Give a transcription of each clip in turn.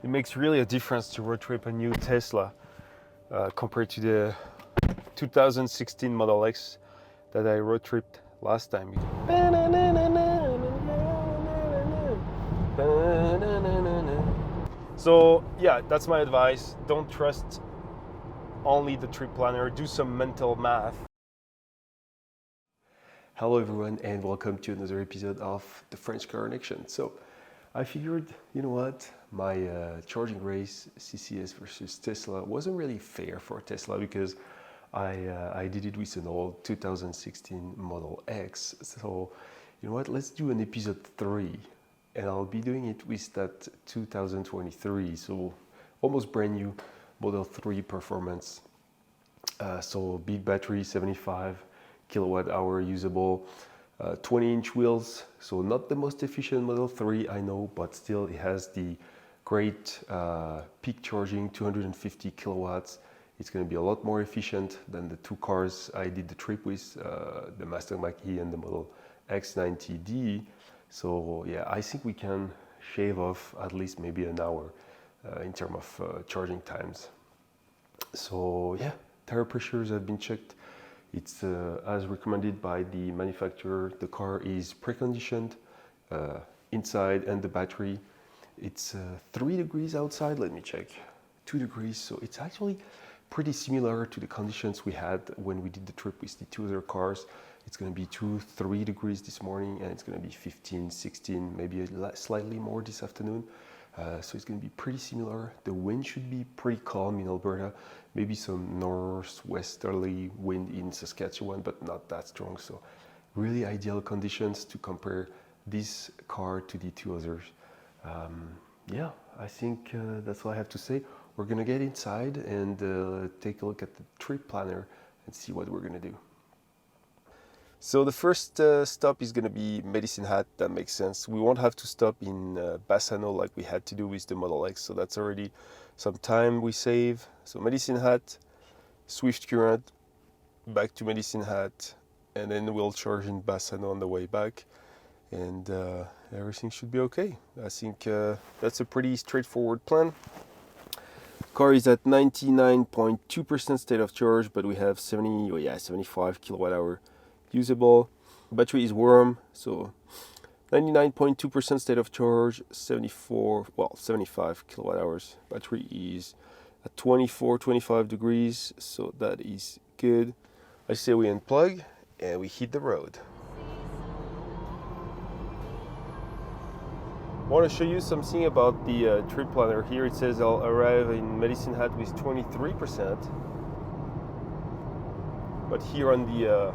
It makes really a difference to road trip a new Tesla compared to the 2016 Model X that I road tripped last time. So yeah, that's my advice. Don't trust only the trip planner. Do some mental math. Hello everyone and welcome to another episode of the French Car Connection. So I figured, you know what, my charging race CCS versus Tesla wasn't really fair for Tesla because I did it with an old 2016 Model X. So you know what, let's do an episode 3 and I'll be doing it with that 2023, so almost brand new Model 3 performance. So big battery, 75 kilowatt hour usable, 20-inch wheels, so not the most efficient Model 3 I know, but still it has the great peak charging, 250 kilowatts. It's going to be a lot more efficient than the two cars I did the trip with, the Mustang Mach-E and the Model X90D. So yeah, I think we can shave off at least maybe an hour in terms of charging times. So yeah, tire pressures have been checked. It's as recommended by the manufacturer. The car is preconditioned inside and the battery. It's 3 degrees outside, let me check, 2 degrees. So it's actually pretty similar to the conditions we had when we did the trip with the two other cars. It's going to be 2-3 degrees this morning and it's going to be 15, 16, maybe slightly more this afternoon. So it's going to be pretty similar. The wind should be pretty calm in Alberta, maybe some northwesterly wind in Saskatchewan, but not that strong. So really ideal conditions to compare this car to the two others. Yeah, I think that's all I have to say. We're going to get inside and take a look at the trip planner and see what we're going to do. So the first stop is going to be Medicine Hat. That makes sense. We won't have to stop in Bassano like we had to do with the Model X. So that's already some time we save. So Medicine Hat, Swift Current, back to Medicine Hat, and then we'll charge in Bassano on the way back. And everything should be okay. I think that's a pretty straightforward plan. Car is at 99.2% state of charge, but we have 75 kilowatt hour usable. Battery is warm, so 99.2% state of charge, 75 kilowatt hours. Battery is at 25 degrees, so that is good. I say we unplug and we hit the road. I want to show you something about the trip planner. Here it says I'll arrive in Medicine Hat with 23%, but here on the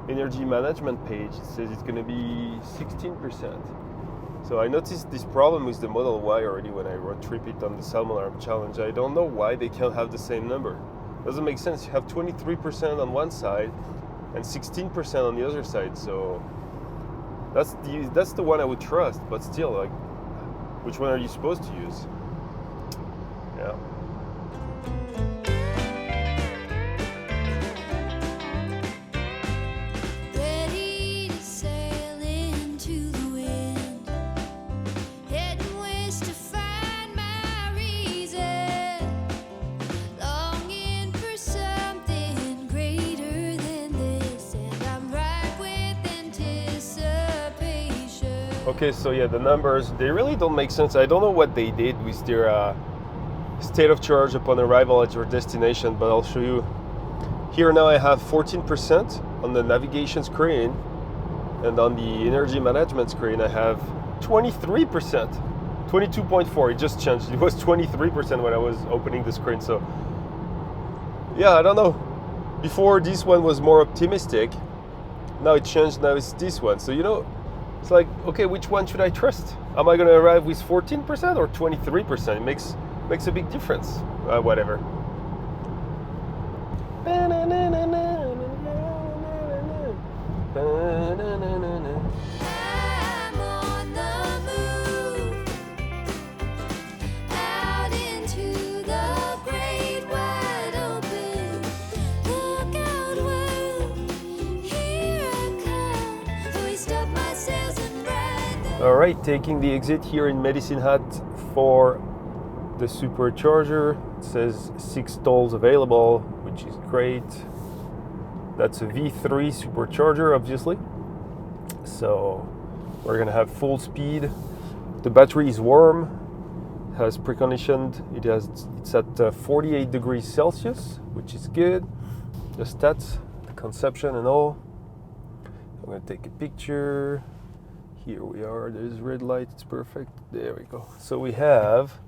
energy management page it says it's going to be 16%. So I noticed this problem with the Model Y already when I road trip it on the Salmon Arm Challenge. I don't know why they can't have the same number. Doesn't make sense. You have 23% on one side and 16% on the other side. So that's the one I would trust, but still, like, which one are you supposed to use? Yeah. Okay, so yeah, the numbers, they really don't make sense. I don't know what they did with their state of charge upon arrival at your destination, but I'll show you. Here now I have 14% on the navigation screen, and on the energy management screen I have 23%, 22.4. It just changed. It was 23% when I was opening the screen. So yeah, I don't know. Before this one was more optimistic. Now it changed. Now it's this one. So you know, it's like, okay, which one should I trust? Am I going to arrive with 14% or 23%? It makes a big difference. Whatever. All right, taking the exit here in Medicine Hat for the supercharger. It says 6 stalls available, which is great. That's a V3 supercharger, obviously. So we're gonna have full speed. The battery is warm, has preconditioned. It's at 48 degrees Celsius, which is good. The stats, the consumption and all. I'm gonna take a picture. Here we are, there's red light, it's perfect. There we go. So we have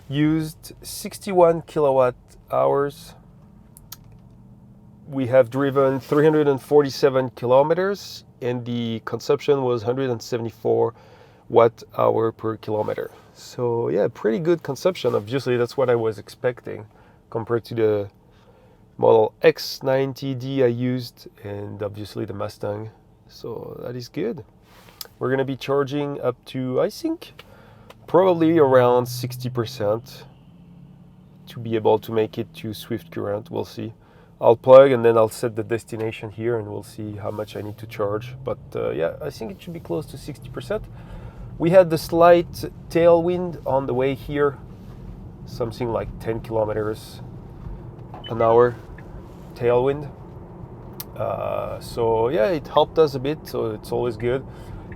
used 61 kilowatt hours. We have driven 347 kilometers and the consumption was 174 watt hour per kilometer. So yeah, pretty good consumption. Obviously that's what I was expecting compared to the Model X90D I used and obviously the Mustang. So that is good. We're gonna be charging up to, I think, probably around 60% to be able to make it to Swift Current. We'll see. I'll plug and then I'll set the destination here and we'll see how much I need to charge. But yeah, I think it should be close to 60%. We had the slight tailwind on the way here, something like 10 kilometers an hour tailwind. So yeah, it helped us a bit, so it's always good.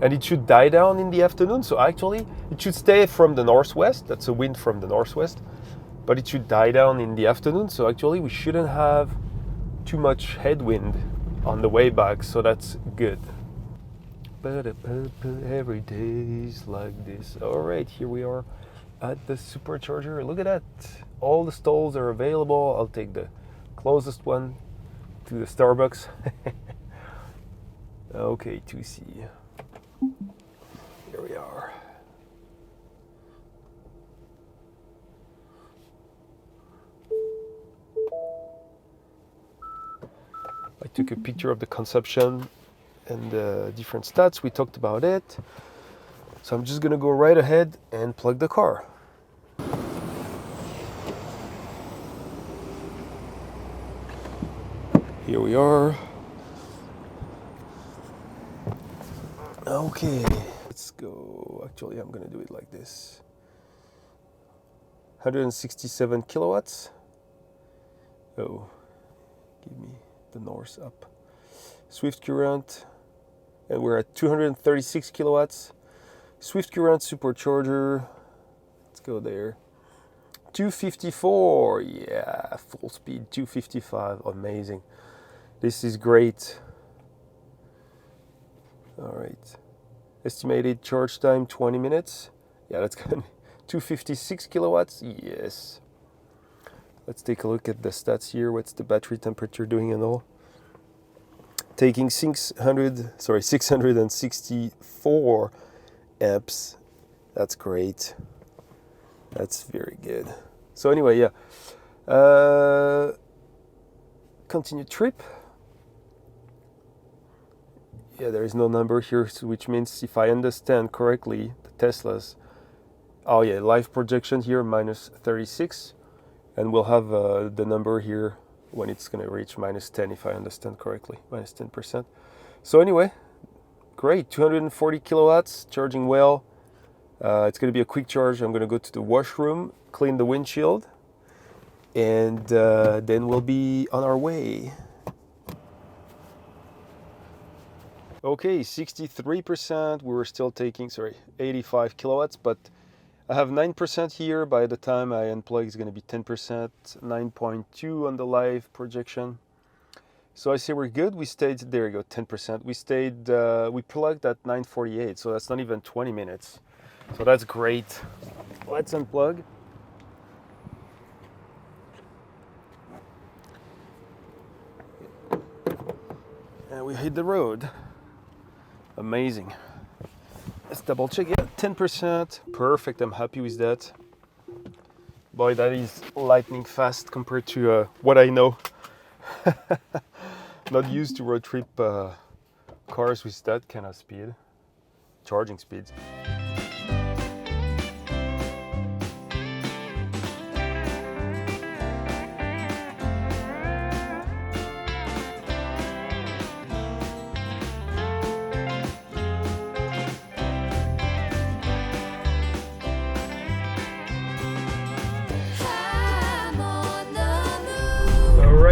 And it should die down in the afternoon. So actually, it should stay from the northwest. That's a wind from the northwest. But it should die down in the afternoon. So actually, we shouldn't have too much headwind on the way back. So that's good. Every day's like this. All right, here we are at the supercharger. Look at that. All the stalls are available. I'll take the closest one to the Starbucks. Okay, 2C. Here we are. I took a picture of the consumption and the different stats. We talked about it. So I'm just gonna go right ahead and plug the car. Here we are. Okay, let's go. Actually, I'm gonna do it like this. 167 kilowatts. Oh, give me the north up. Swift Current, and we're at 236 kilowatts. Swift Current supercharger. Let's go there. 254, yeah, full speed, 255, amazing. This is great. All right, estimated charge time 20 minutes. Yeah, that's gonna be 256 kilowatts, yes. Let's take a look at the stats here. What's the battery temperature doing and all? Taking 664 amps. That's great. That's very good. So anyway, yeah. Continue trip. Yeah, there is no number here, which means if I understand correctly, the Teslas. Oh yeah, live projection here, minus 36. And we'll have the number here when it's going to reach minus 10, if I understand correctly, minus 10%. So anyway, great, 240 kilowatts, charging well. It's going to be a quick charge. I'm going to go to the washroom, clean the windshield, and then we'll be on our way. Okay, 63%. We were still taking, 85 kilowatts, but I have 9% here. By the time I unplug, it's going to be 10%, 9.2 on the live projection. So I say we're good. We stayed, there you go, 10%. We stayed, we plugged at 9:48, so that's not even 20 minutes. So that's great. Let's unplug. And we hit the road. Amazing. Let's double check. Yeah, 10%. Perfect. I'm happy with that. Boy, that is lightning fast compared to what I know. Not used to road trip cars with that kind of speed, charging speeds.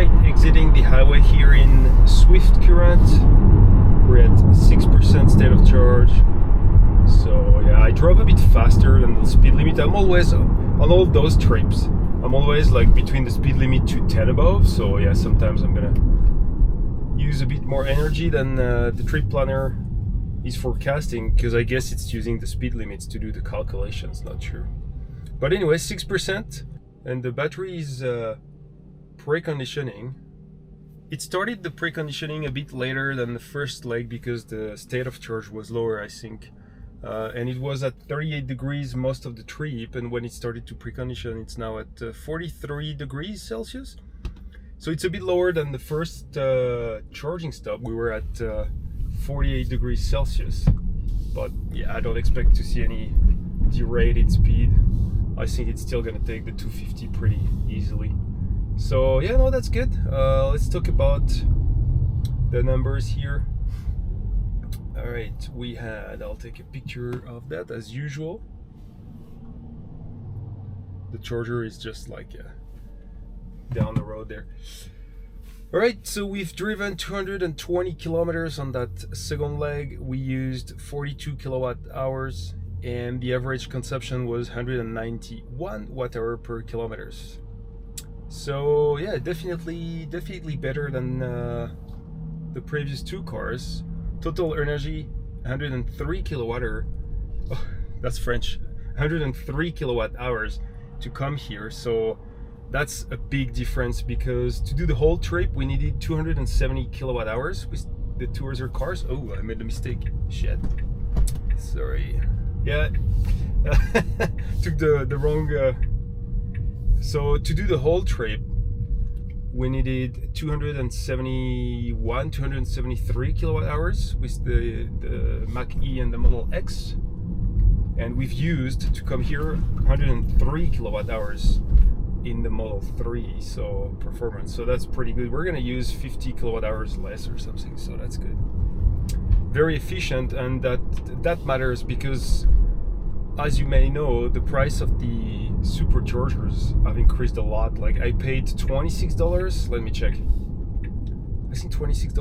right, exiting the highway here in Swift Current. We're at 6% state of charge. So yeah, I drove a bit faster than the speed limit. I'm always, on all those trips, I'm always like between the speed limit to 10 above. So yeah, sometimes I'm gonna use a bit more energy than the trip planner is forecasting, because I guess it's using the speed limits to do the calculations, not sure. But anyway, 6%, and the battery is preconditioning. It started the preconditioning a bit later than the first leg because the state of charge was lower, I think. And it was at 38 degrees most of the trip, and when it started to precondition, it's now at 43 degrees Celsius. So it's a bit lower than the first charging stop. We were at 48 degrees Celsius. But yeah, I don't expect to see any derated speed. I think it's still gonna take the 250 pretty easily. So yeah, no, that's good. Let's talk about the numbers here. All right, I'll take a picture of that as usual. The charger is just like down the road there. All right, so we've driven 220 kilometers on that second leg. We used 42 kilowatt hours, and the average consumption was 191 watt hour per kilometers. So yeah, definitely better than the previous two cars. Total energy 103 kilowatt hour. Oh, that's French. 103 kilowatt hours to come here. So that's a big difference, because to do the whole trip we needed 270 kilowatt hours with the two other cars. Oh, I made a mistake. Shit. Sorry. Yeah. Took the wrong. So to do the whole trip, we needed 273 kilowatt hours with the Mach-E and the Model X, and we've used to come here 103 kilowatt hours in the Model 3, so performance. So that's pretty good. We're gonna use 50 kilowatt hours less or something, so that's good. Very efficient, and that matters because, as you may know, the price of the superchargers have increased a lot. Like I paid $26. Let me check. I think $26,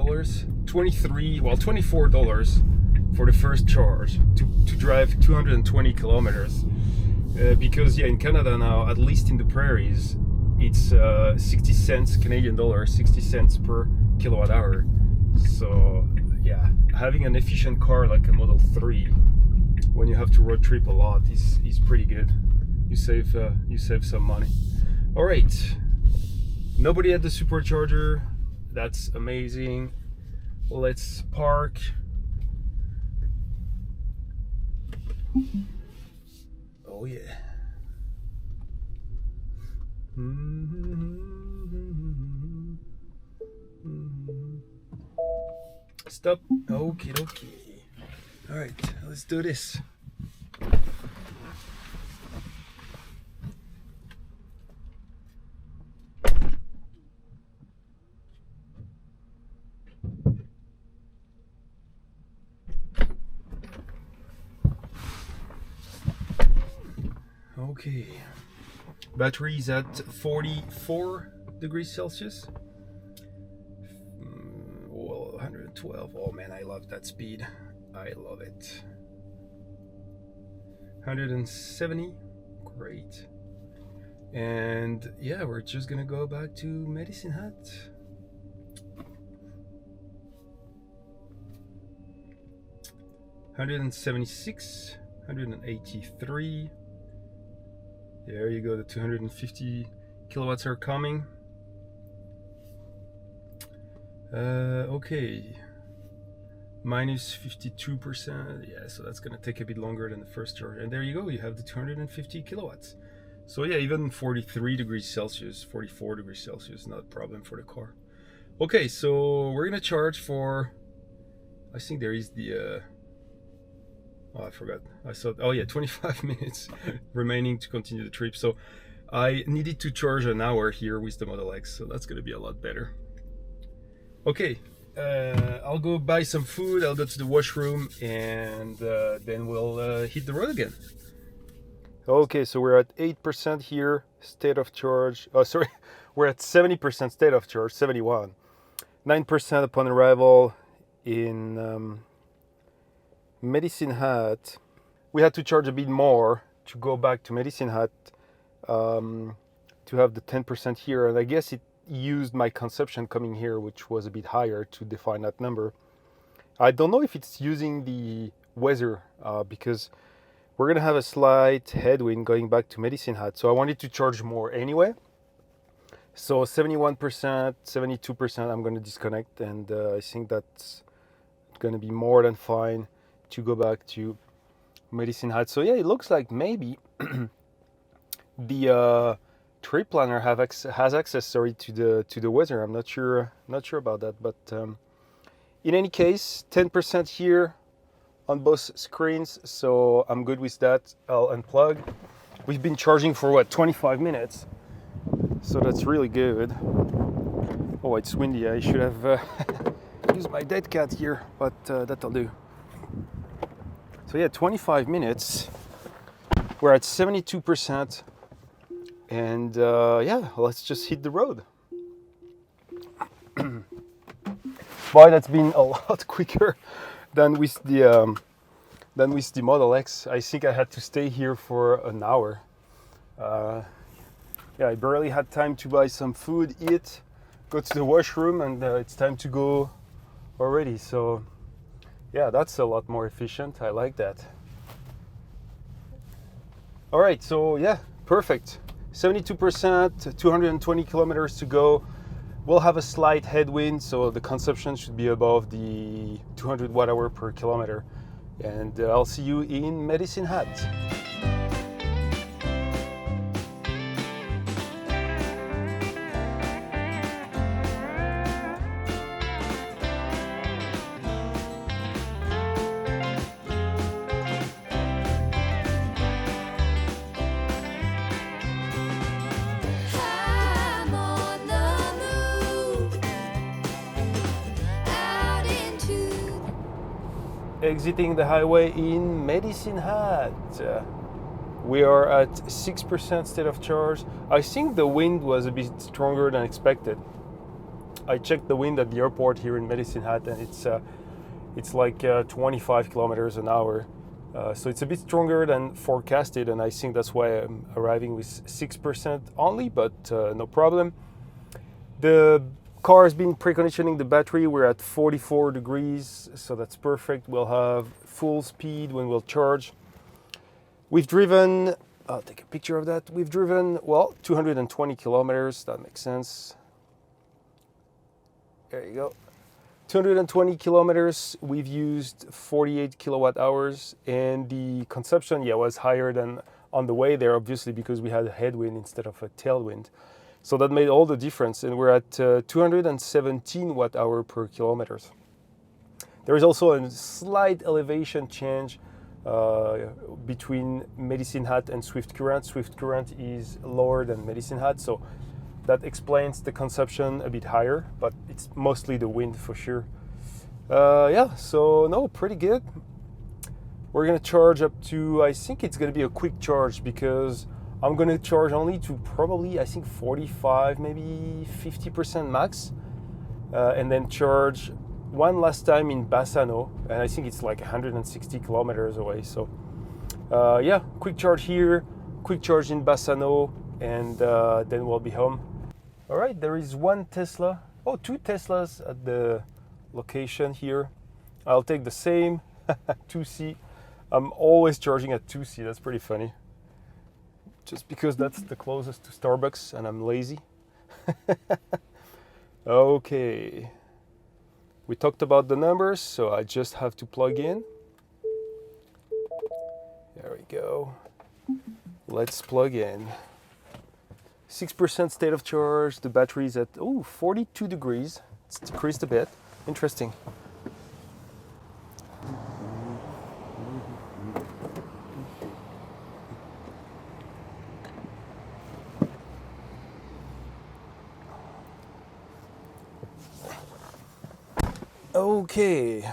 $24 for the first charge to drive 220 kilometers. Because yeah, in Canada now, at least in the prairies, it's 60 cents Canadian dollar, 60 cents per kilowatt hour. So yeah, having an efficient car like a Model 3 when you have to road trip a lot is pretty good. You save some money. All right, nobody at the supercharger. That's amazing. Let's park. Oh yeah. Stop. Okay, okay. All right, let's do this. Okay, battery is at 44 degrees Celsius. Well, 112. Oh man, I love that speed. I love it. 170. Great. And yeah, we're just gonna go back to Medicine Hat. $176, 183. There you go, the 250 kilowatts are coming. Okay, minus 52%. Yeah, so that's gonna take a bit longer than the first charge. And there you go, you have the 250 kilowatts. So yeah, even 43 degrees Celsius, 44 degrees Celsius, not a problem for the car. Okay, so we're gonna charge for, I think there is the, oh, I forgot. I thought, oh yeah, 25 minutes remaining to continue the trip. So I needed to charge an hour here with the Model X, so that's gonna be a lot better. Okay, I'll go buy some food, I'll go to the washroom, and then we'll hit the road again. Okay, so we're at 8% here, state of charge. Oh, sorry, we're at 70% state of charge, 71. 9% upon arrival in Medicine Hat. We had to charge a bit more to go back to Medicine Hat to have the 10% here, and I guess it used my consumption coming here, which was a bit higher, to define that number. I don't know if it's using the weather because we're gonna have a slight headwind going back to Medicine Hat, so I wanted to charge more anyway. So 71%, 72%, I'm gonna disconnect, and I think that's gonna be more than fine to go back to Medicine Hat. So yeah, it looks like maybe the trip planner has access, to the weather. I'm not sure about that, but in any case, 10% here on both screens, so I'm good with that. I'll unplug. We've been charging for what, 25 minutes, so that's really good. Oh, it's windy. I should have used my dead cat here, but that'll do. So yeah, 25 minutes. We're at 72%. And yeah, let's just hit the road. Boy, that's been a lot quicker than with the Model X. I think I had to stay here for an hour. Yeah, I barely had time to buy some food, eat, go to the washroom, and it's time to go already. So yeah, that's a lot more efficient. I like that. All right, so yeah, perfect. 72%, 220 kilometers to go. We'll have a slight headwind, so the consumption should be above the 200 watt hour per kilometer. And I'll see you in Medicine Hat. Exiting the highway in Medicine Hat. We are at 6% state of charge. I think the wind was a bit stronger than expected. I checked the wind at the airport here in Medicine Hat, and it's like 25 kilometers an hour. So it's a bit stronger than forecasted, and I think that's why I'm arriving with 6% only, but no problem. The car has been pre-conditioning the battery. We're at 44 degrees, so that's perfect. We'll have full speed when we'll charge. We've driven, I'll take a picture of that. We've driven, well, 220 kilometers. That makes sense. There you go. 220 kilometers. We've used 48 kilowatt hours, and the consumption, yeah, was higher than on the way there, obviously, because we had a headwind instead of a tailwind. So that made all the difference, and we're at 217 watt hour per kilometers. There is also a slight elevation change between Medicine Hat and Swift Current. Swift Current is lower than Medicine Hat, so that explains the consumption a bit higher, but it's mostly the wind for sure. Yeah, so no, pretty good. We're gonna charge up to, I think it's gonna be a quick charge because I'm gonna charge only to probably, I think 45, maybe 50% max, and then charge one last time in Bassano, and I think it's like 160 kilometers away. So yeah, quick charge here, quick charge in Bassano, and then we'll be home. All right, there is one Tesla, oh, two Teslas at the location here. I'll take the same 2C. I'm always charging at 2C, that's pretty funny. Just because that's the closest to Starbucks and I'm lazy. Okay. We talked about the numbers, so I just have to plug in. There we go. Let's plug in. 6% state of charge. The battery is at 42 degrees. It's decreased a bit. Interesting. Okay,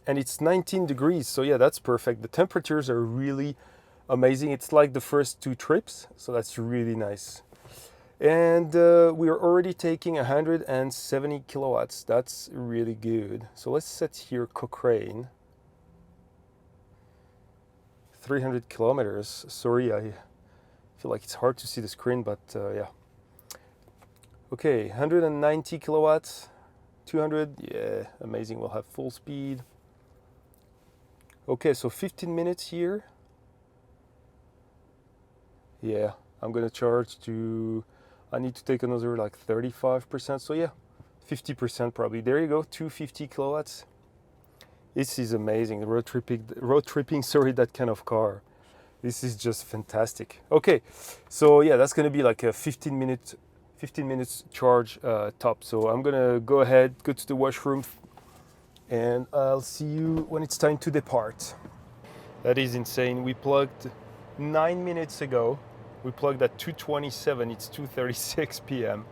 and it's 19 degrees, so yeah, that's perfect. The temperatures are really amazing. It's like the first two trips, so that's really nice. And we are already taking 170 kilowatts. That's really good. So let's set here Cochrane. 300 kilometers. Sorry, I feel like it's hard to see the screen, but yeah. Okay, 190 kilowatts, 200, yeah, amazing. We'll have full speed. Okay, so 15 minutes here. Yeah, I'm gonna charge to, I need to take another like 35%. So yeah, 50% probably. There you go, 250 kilowatts. This is amazing. Road tripping, sorry, that kind of car. This is just fantastic. Okay, so yeah, that's gonna be like a 15 minutes charge top. So I'm gonna go ahead, go to the washroom, and I'll see you when it's time to depart. That is insane. We plugged 9 minutes ago. We plugged at 2:27. It's 2:36 p.m.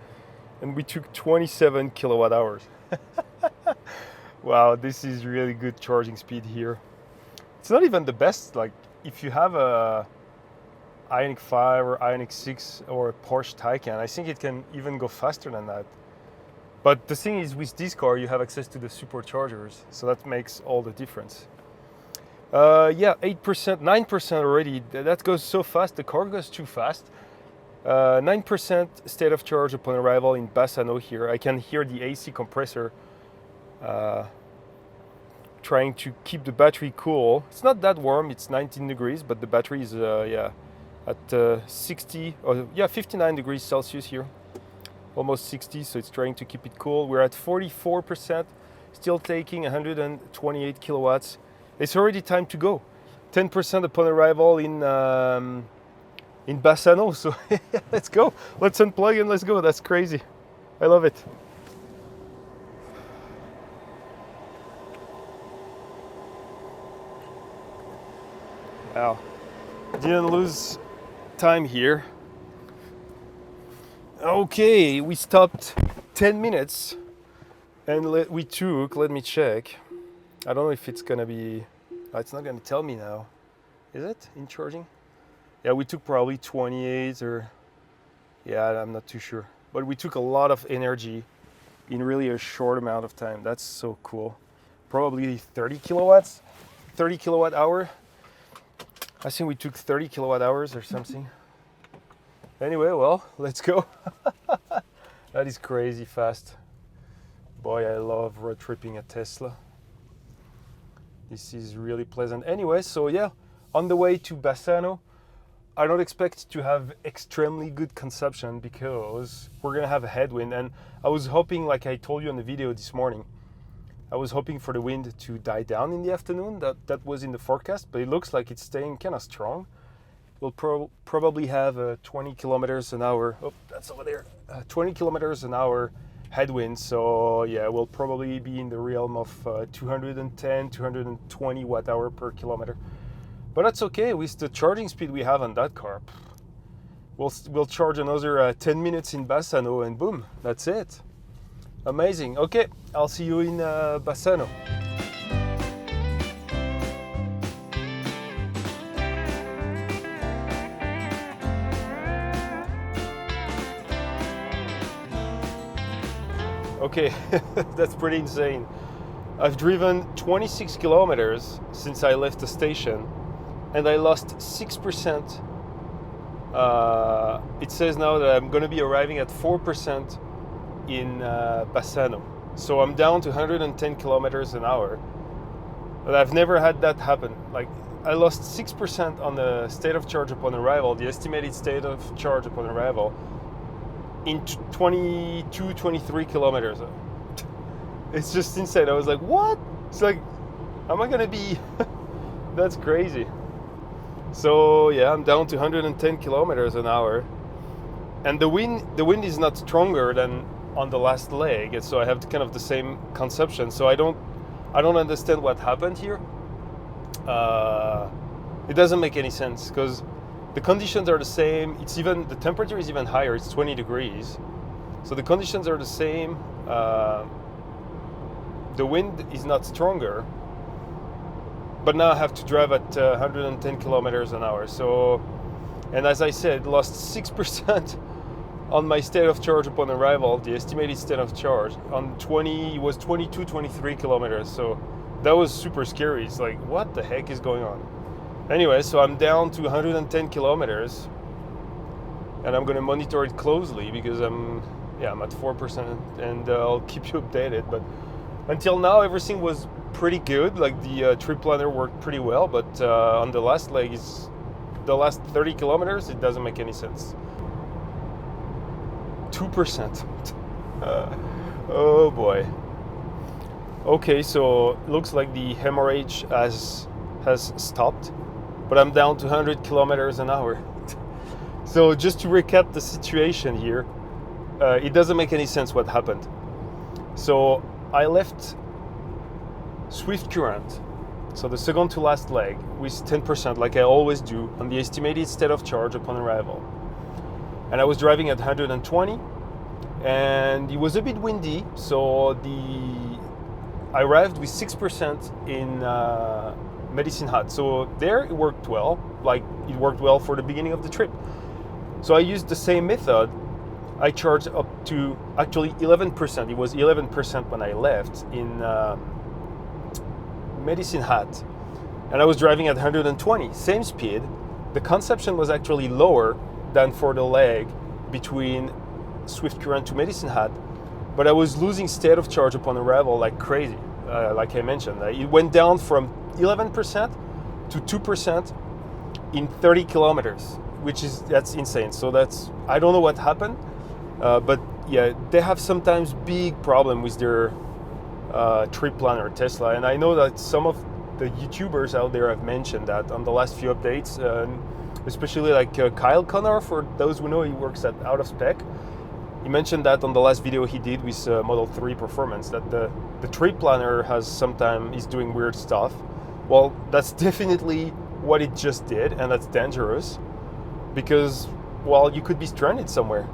and we took 27 kilowatt hours. Wow, this is really good charging speed here. It's not even the best. Like if you have a Ioniq 5 or Ioniq 6 or a Porsche Taycan, I think it can even go faster than that. But the thing is, with this car, you have access to the superchargers, so that makes all the difference. Yeah, 8%, 9% already. That goes so fast. The car goes too fast. 9% state of charge upon arrival in Bassano here. I can hear the AC compressor trying to keep the battery cool. It's not that warm. It's 19 degrees, but the battery is yeah, at 60 or yeah, 59 degrees Celsius here. Almost 60, so it's trying to keep it cool. We're at 44%, still taking 128 kilowatts. It's already time to go. 10% upon arrival in Bassano, so let's go. Let's unplug and let's go. That's crazy. I love it. Wow, didn't lose time here. Okay, we stopped 10 minutes and we took, let me check. I don't know if it's gonna be, it's not gonna tell me now. Is it in charging? Yeah, we took probably 28 or, yeah, I'm not too sure. But we took a lot of energy in really a short amount of time. That's so cool. Probably 30 kilowatts, 30 kilowatt hour. I think we took 30 kilowatt hours or something. Anyway, well, let's go. That is crazy fast. Boy, I love road tripping a Tesla. This is really pleasant. Anyway, so yeah, on the way to Bassano, I don't expect to have extremely good consumption because we're gonna have a headwind. And I was hoping, like I told you in the video this morning, I was hoping for the wind to die down in the afternoon. That was in the forecast, but it looks like it's staying kind of strong. We'll probably have 20 kilometers an hour. Oh, that's over there. 20 kilometers an hour headwind. So yeah, we'll probably be in the realm of 210, 220 watt hour per kilometer. But that's okay with the charging speed we have on that car. We'll charge another 10 minutes in Bassano and boom, that's it. Amazing. Okay, I'll see you in Bassano. Okay, that's pretty insane. I've driven 26 kilometers since I left the station and I lost 6%. It says now that I'm going to be arriving at 4% in Bassano. So I'm down to 110 kilometers an hour. But I've never had that happen. Like I lost 6% on the state of charge upon arrival, the estimated state of charge upon arrival, in 22, 23 kilometers. It's just insane. I was like, what? It's like, am I gonna be, that's crazy. So yeah, I'm down to 110 kilometers an hour. And the wind is not stronger than on the last leg. And so I have kind of the same consumption. So I don't understand what happened here. It doesn't make any sense because the conditions are the same. It's even, the temperature is even higher. It's 20 degrees. So the conditions are the same. The wind is not stronger. But now I have to drive at 110 kilometers an hour. So, and as I said, lost 6% on my state of charge upon arrival, the estimated state of charge on 20 was 22, 23 kilometers. So that was super scary. It's like, what the heck is going on? Anyway, so I'm down to 110 kilometers, and I'm going to monitor it closely because I'm at 4%, and I'll keep you updated. But until now, everything was pretty good. Like the trip planner worked pretty well, but on the last leg, the last 30 kilometers, it doesn't make any sense. 2%. Oh boy. Okay, so looks like the hemorrhage has stopped, but I'm down to 100 kilometers an hour. So just to recap the situation here, it doesn't make any sense what happened. So I left Swift Current, so the second to last leg, with 10%, like I always do, on the estimated state of charge upon arrival. And I was driving at 120, and it was a bit windy, so I arrived with 6% in Medicine Hat. So there it worked well, like it worked well for the beginning of the trip. So I used the same method. I charged up to actually 11%. It was 11% when I left in Medicine Hat, and I was driving at 120, same speed. The consumption was actually lower than for the leg between Swift Current to Medicine Hat, but I was losing state of charge upon arrival like crazy. Like I mentioned, it went down from 11% to 2% in 30 kilometers, that's insane. So I don't know what happened, but yeah, they have sometimes big problem with their trip planner, Tesla, and I know that some of the YouTubers out there have mentioned that on the last few updates, especially like Kyle Connor, for those who know, he works at Out of Spec. He mentioned that on the last video he did with Model 3 Performance, that the trip planner is doing weird stuff. Well, that's definitely what it just did, and that's dangerous because, well, you could be stranded somewhere.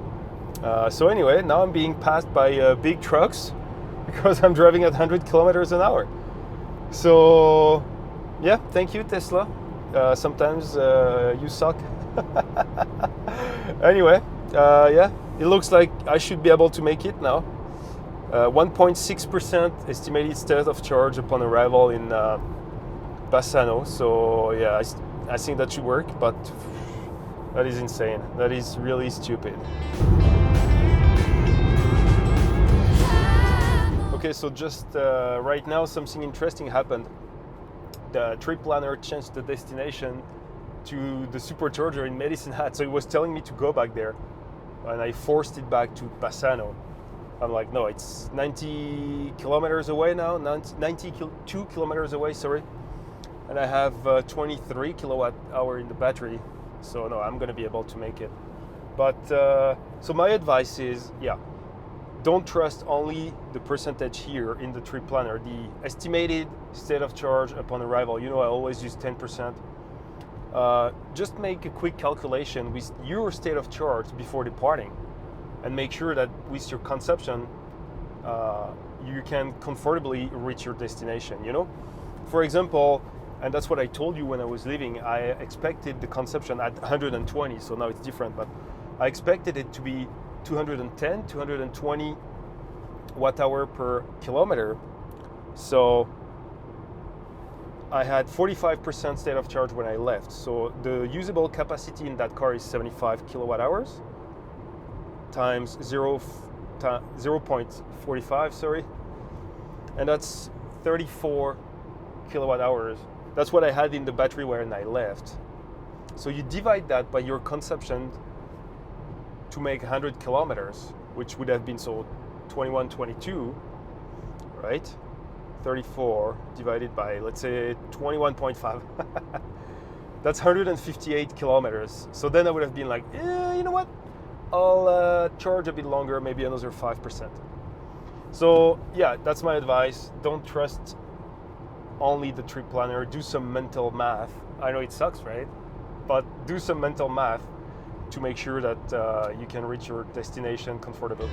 So anyway, now I'm being passed by big trucks because I'm driving at 100 kilometers an hour. So yeah, thank you, Tesla. Sometimes you suck. Anyway, yeah, it looks like I should be able to make it now. 1.6% estimated state of charge upon arrival in Bassano. So yeah, I think that should work, but that is insane. That is really stupid. Okay, so just right now something interesting happened. The trip planner changed the destination to the supercharger in Medicine Hat, so it was telling me to go back there, and I forced it back to Bassano. I'm like, no, it's 90 kilometers away now, 92 kilometers away, sorry, and I have 23 kilowatt hour in the battery, so no, I'm gonna be able to make it. But so my advice is, yeah, don't trust only the percentage here in the trip planner, the estimated state of charge upon arrival. You know, I always use 10%. Just make a quick calculation with your state of charge before departing, and make sure that with your consumption, you can comfortably reach your destination, you know? For example, and that's what I told you when I was leaving, I expected the consumption at 120, so now it's different, but I expected it to be 210, 220 watt hour per kilometer. So I had 45% state of charge when I left. So the usable capacity in that car is 75 kilowatt hours times 0.45, sorry. And that's 34 kilowatt hours. That's what I had in the battery when I left. So you divide that by your consumption to make 100 kilometers, which would have been so 21, 22, right? 34 divided by, let's say, 21.5. That's 158 kilometers. So then I would have been like, you know what? I'll charge a bit longer, maybe another 5%. So yeah, that's my advice. Don't trust only the trip planner. Do some mental math. I know it sucks, right? But do some mental math to make sure that you can reach your destination comfortably.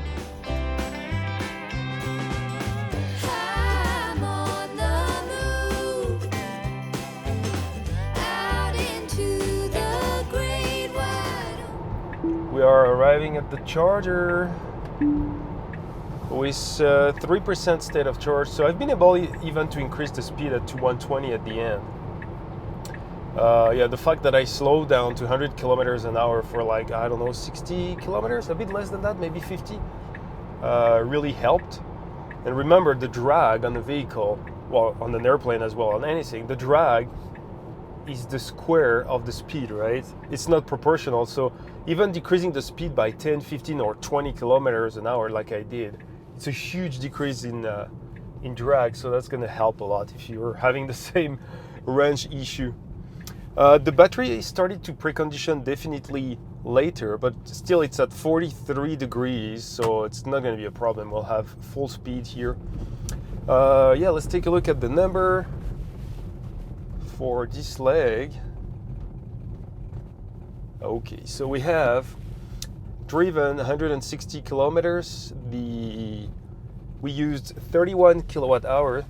We are arriving at the charger with 3% state of charge. So I've been able even to increase the speed to 120 at the end. Yeah, the fact that I slowed down to 100 kilometers an hour for like, I don't know, 60 kilometers, a bit less than that, maybe 50, really helped. And remember, the drag on the vehicle, well, on an airplane as well, on anything, the drag is the square of the speed, right? It's not proportional. So even decreasing the speed by 10, 15, or 20 kilometers an hour like I did, it's a huge decrease in drag. So that's going to help a lot if you're having the same range issue. The battery started to precondition definitely later, but still it's at 43 degrees, so it's not going to be a problem. We'll have full speed here. Yeah, let's take a look at the number for this leg. Okay, so we have driven 160 kilometers. We used 31 kilowatt hour,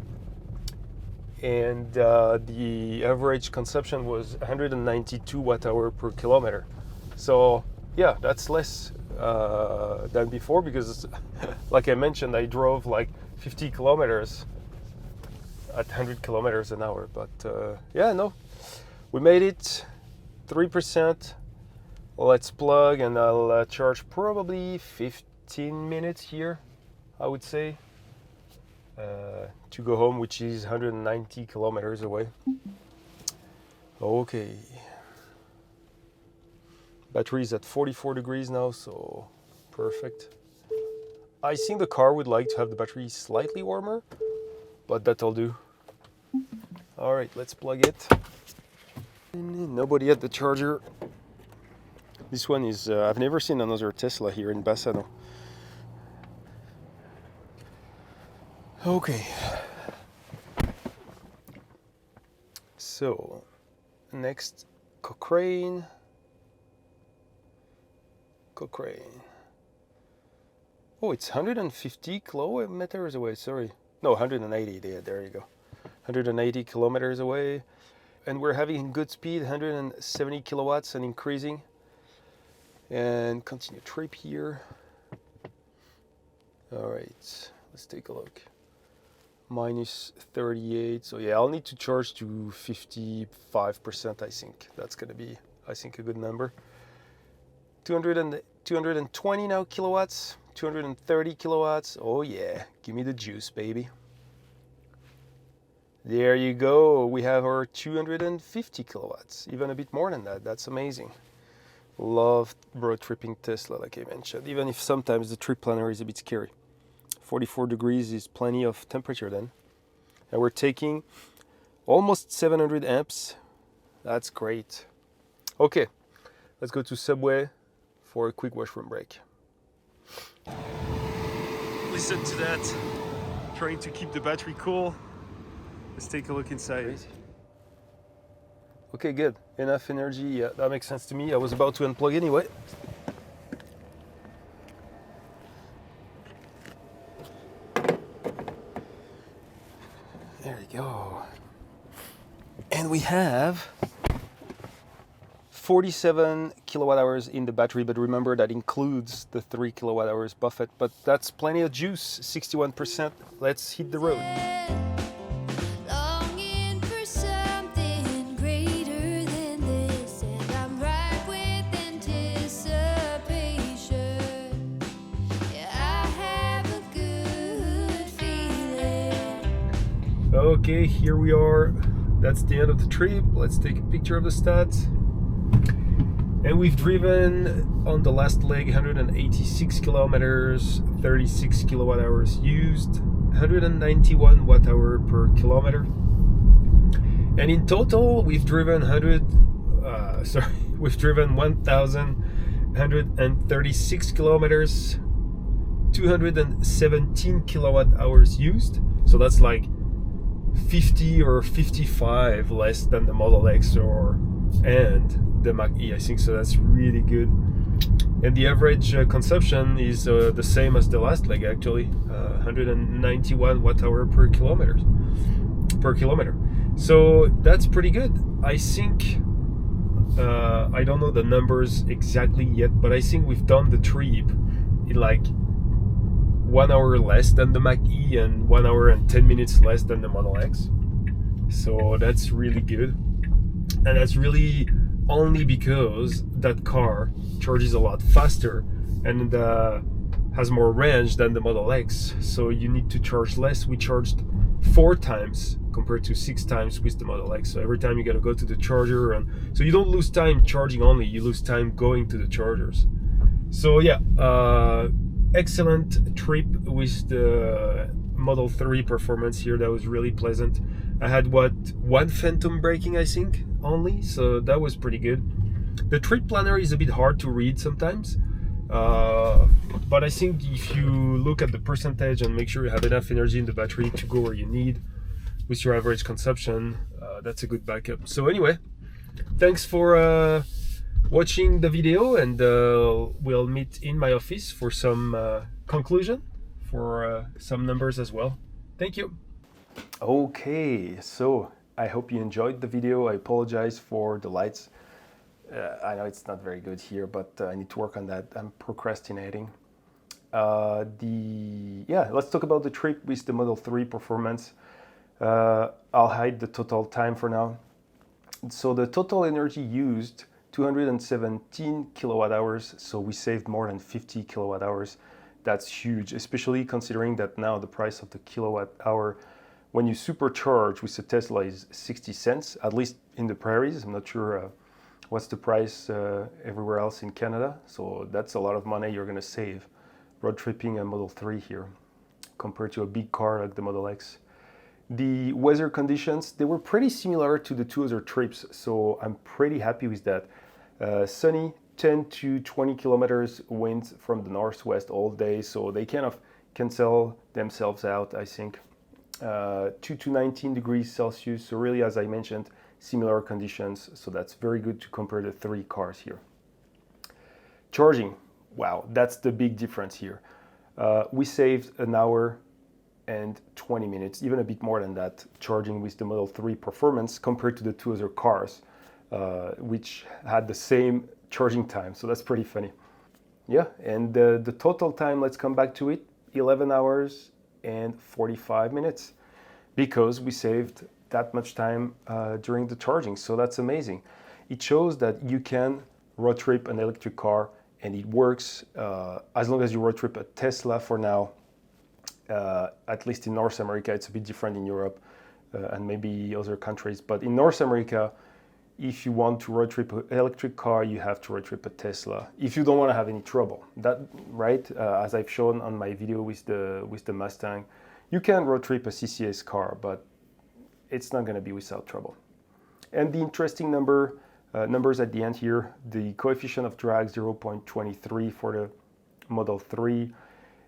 and the average consumption was 192 watt hour per kilometer. So yeah, that's less than before, because like I mentioned, I drove like 50 kilometers at 100 kilometers an hour. But yeah, no, we made it. 3%. Let's plug, and I'll charge probably 15 minutes here, I would say, to go home, which is 190 kilometers away. Okay, battery is at 44 degrees now, so perfect. I think the car would like to have the battery slightly warmer, but that'll do. All right, let's plug it. Nobody at the charger. This one is, I've never seen another Tesla here in Bassano. Okay. So, next, Cochrane. Oh, it's 150 kilometers away, sorry. No, 180, there you go. 180 kilometers away. And we're having good speed, 170 kilowatts and increasing. And continue trip here. All right, let's take a look. Minus 38, so yeah, I'll need to charge to 55%, I think. That's gonna be, I think, a good number. 220 now kilowatts, 230 kilowatts. Oh yeah, give me the juice, baby. There you go, we have our 250 kilowatts, even a bit more than that. That's amazing. Love road tripping Tesla, like I mentioned, even if sometimes the trip planner is a bit scary. 44 degrees is plenty of temperature then. And we're taking almost 700 amps. That's great. Okay, let's go to Subway for a quick washroom break. Listen to that. Trying to keep the battery cool. Let's take a look inside. Okay, good. Enough energy. Yeah, that makes sense to me. I was about to unplug anyway. There you go. And we have 47 kilowatt hours in the battery, but remember that includes the 3 kilowatt hours buffet, but that's plenty of juice, 61%. Let's hit the road. Okay, here we are. That's the end of the trip. Let's take a picture of the stats. And we've driven on the last leg 186 kilometers, 36 kilowatt hours used, 191 watt hour per kilometer. And in total, we've driven 1,136 kilometers, 217 kilowatt hours used. So that's like 50 or 55 less than the Model X and the Mach-E, I think. So that's really good. And the average consumption is the same as the last leg, actually, 191 watt hour per kilometer. So that's pretty good. I think I don't know the numbers exactly yet, but I think we've done the trip in like 1 hour less than the Mach-E and 1 hour and 10 minutes less than the Model X. So that's really good. And that's really only because that car charges a lot faster and has more range than the Model X. So you need to charge less. We charged 4 times compared to 6 times with the Model X. So every time you gotta go to the charger, and so you don't lose time charging only, you lose time going to the chargers. So yeah, excellent trip with the Model 3 performance here. That was really pleasant. I had one phantom braking, I think, only, so that was pretty good. The trip planner is a bit hard to read sometimes, but I think if you look at the percentage and make sure you have enough energy in the battery to go where you need with your average consumption, that's a good backup. So anyway, thanks for watching the video, and we'll meet in my office for some conclusion, for some numbers as well. Thank you. Okay, so I hope you enjoyed the video. I apologize for the lights. I know it's not very good here, but I need to work on that. I'm procrastinating. Let's talk about the trip with the Model 3 performance. I'll hide the total time for now. So the total energy used, 217 kilowatt hours, so we saved more than 50 kilowatt hours. That's huge, especially considering that now the price of the kilowatt hour when you supercharge with a Tesla is 60 cents, at least in the prairies. I'm not sure what's the price everywhere else in Canada. So that's a lot of money you're going to save road tripping a Model 3 here compared to a big car like the Model X. The weather conditions, they were pretty similar to the two other trips, so I'm pretty happy with that. Sunny, 10 to 20 kilometers wind from the northwest all day, so they kind of cancel themselves out, I think. 2 to 19 degrees Celsius, so really, as I mentioned, similar conditions, so that's very good to compare the three cars here. Charging, wow, that's the big difference here. We saved 1 hour and 20 minutes, even a bit more than that, charging with the Model 3 performance compared to the two other cars, which had the same charging time, so that's pretty funny. Yeah, and the total time, let's come back to it, 11 hours and 45 minutes, because we saved that much time during the charging, so that's amazing. It shows that you can road trip an electric car, and it works as long as you road trip a Tesla for now. At least in North America, it's a bit different in Europe and maybe other countries, but in North America, if you want to road trip an electric car, you have to road trip a Tesla if you don't want to have any trouble. That right? As I've shown on my video with the Mustang, you can road trip a CCS car, but it's not going to be without trouble. And the interesting numbers at the end here: the coefficient of drag 0.23 for the Model 3,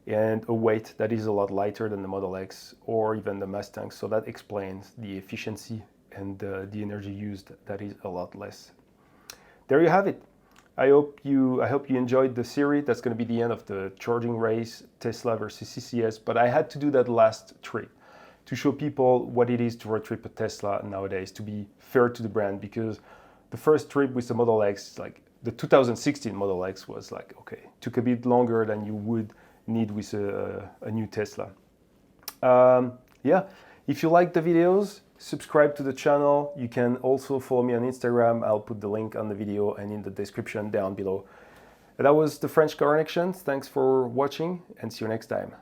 and a weight that is a lot lighter than the Model X or even the Mustang. So that explains the efficiency and the energy used, that is a lot less. There you have it. I hope you enjoyed the series. That's going to be the end of the charging race, Tesla versus CCS. But I had to do that last trip to show people what it is to road trip a Tesla nowadays, to be fair to the brand, because the first trip with the Model X, like the 2016 Model X, was like, okay, took a bit longer than you would need with a new Tesla. If you like the videos, subscribe to the channel. You can also follow me on Instagram. I'll put the link on the video and in the description down below. That was the French Connection. Thanks for watching, and see you next time.